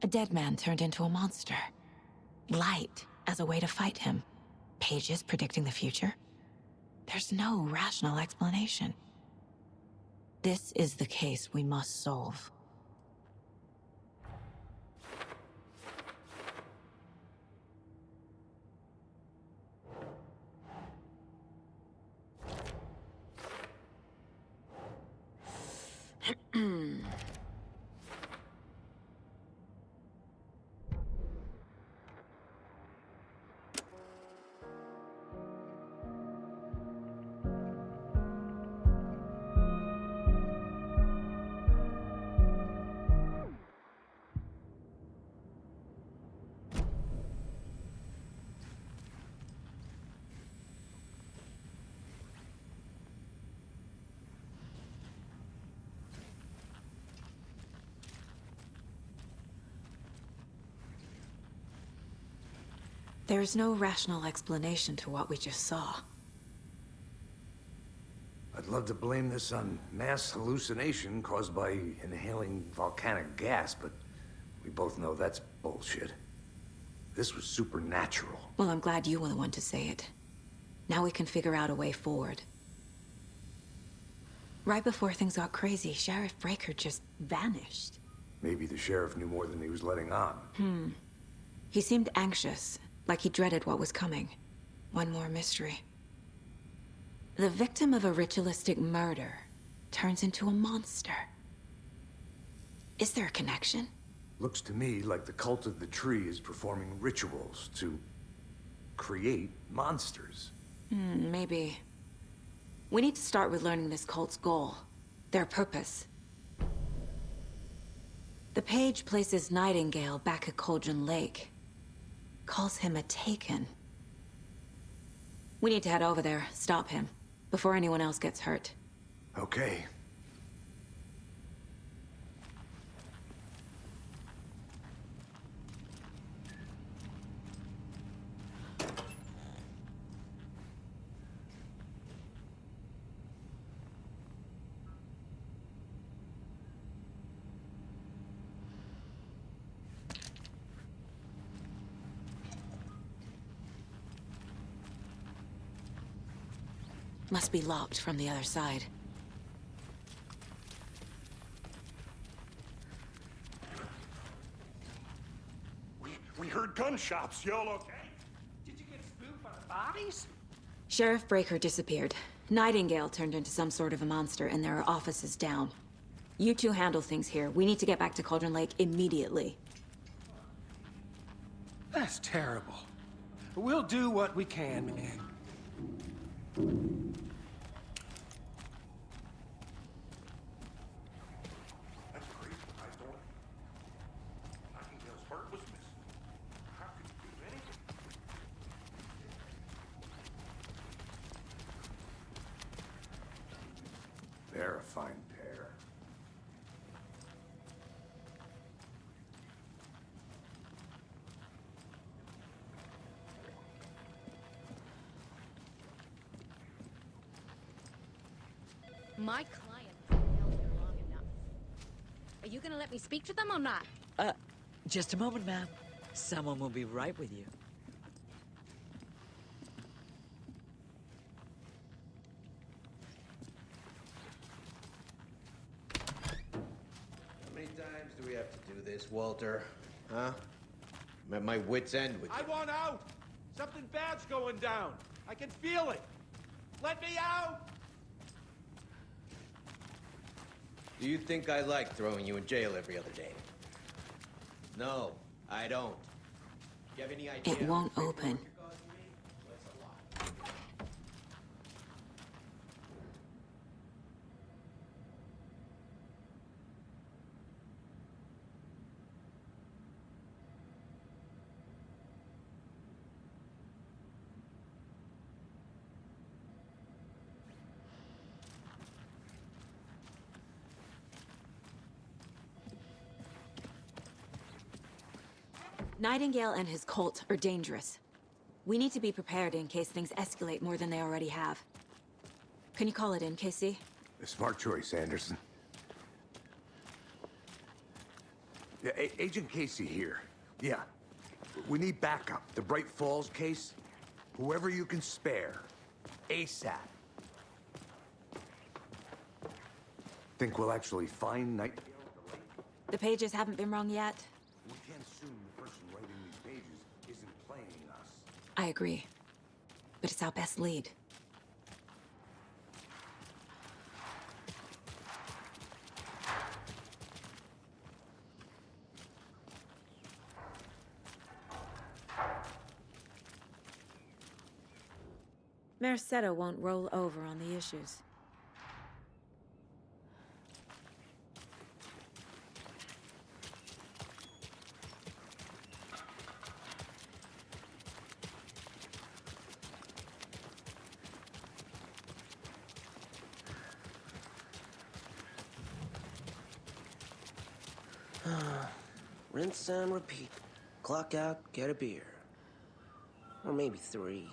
A dead man turned into a monster. Light as a way to fight him. Pages predicting the future. There's no rational explanation. This is the case we must solve. There's no rational explanation to what we just saw. I'd love to blame this on mass hallucination caused by inhaling volcanic gas, but we both know that's bullshit. This was supernatural. Well, I'm glad you were the one to say it. Now we can figure out a way forward. Right before things got crazy, Sheriff Breaker just vanished. Maybe the sheriff knew more than he was letting on. He seemed anxious, like he dreaded what was coming. One more mystery. The victim of a ritualistic murder turns into a monster. Is there a connection? Looks to me like the cult of the tree is performing rituals to create monsters. Maybe. We need to start with learning this cult's goal, their purpose. The page places Nightingale back at Cauldron Lake. Calls him a Taken. We need to head over there, stop him, before anyone else gets hurt. Okay. Must be locked from the other side. We heard gunshots. Y'all okay? Did you get spooked by the bodies? Sheriff Breaker disappeared. Nightingale turned into some sort of a monster, and there are offices down. You two handle things here. We need to get back to Cauldron Lake immediately. That's terrible. We'll do what we can, man. That's crazy. I thought Nightingale's heart was missing. How could you do anything? They're a fine pair. My client held here long enough. Are you gonna let me speak to them or not? Just a moment, ma'am. Someone will be right with you. How many times do we have to do this, Walter? Huh? I'm at my wit's end with you. I want out! Something bad's going down. I can feel it. Let me out! Do you think I like throwing you in jail every other day? No, I don't. Do you have any idea? It won't open. Nightingale and his cult are dangerous. We need to be prepared in case things escalate more than they already have. Can you call it in, Casey? A smart choice, Anderson. Yeah, Agent Casey here. Yeah. We need backup. The Bright Falls case. Whoever you can spare. ASAP. Think we'll actually find Nightingale at the lake? The pages haven't been wrong yet. We can't assume the person writing these pages isn't playing us. I agree. But it's our best lead. Mercado won't roll over on the issues. Rinse and repeat. Clock out, get a beer. Or maybe 3.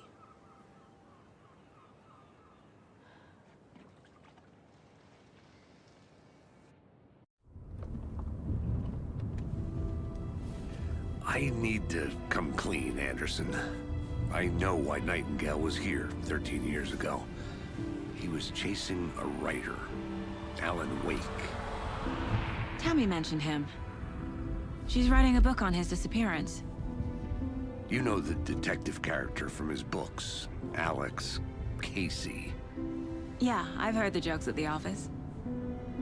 I need to come clean, Anderson. I know why Nightingale was here 13 years ago. He was chasing a writer. Alan Wake. Tammy mentioned him. She's writing a book on his disappearance. You know the detective character from his books, Alex Casey. Yeah, I've heard the jokes at the office.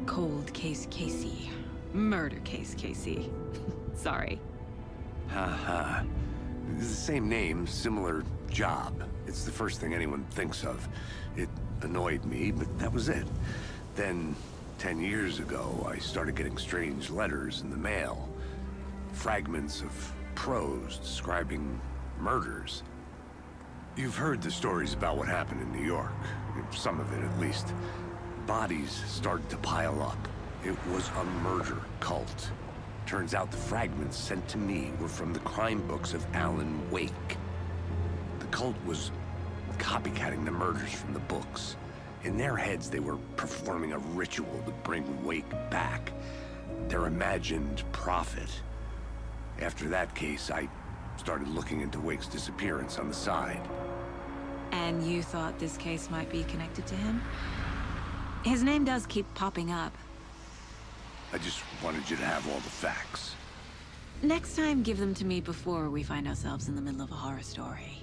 Cold case Casey. Murder case Casey. Sorry. Haha. It's the same name, similar job. It's the first thing anyone thinks of. It annoyed me, but that was it. Then, 10 years ago, I started getting strange letters in the mail. Fragments of prose describing murders. You've heard the stories about what happened in New York. Some of it, at least. Bodies started to pile up. It was a murder cult. Turns out the fragments sent to me were from the crime books of Alan Wake. The cult was copycatting the murders from the books. In their heads, they were performing a ritual to bring Wake back. Their imagined prophet. After that case, I started looking into Wake's disappearance on the side. And you thought this case might be connected to him? His name does keep popping up. I just wanted you to have all the facts. Next time, give them to me before we find ourselves in the middle of a horror story.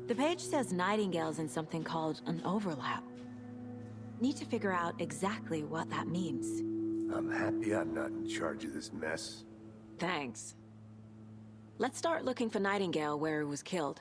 The page says Nightingale's in something called an overlap. Need to figure out exactly what that means. I'm happy I'm not in charge of this mess. Thanks. Let's start looking for Nightingale where he was killed.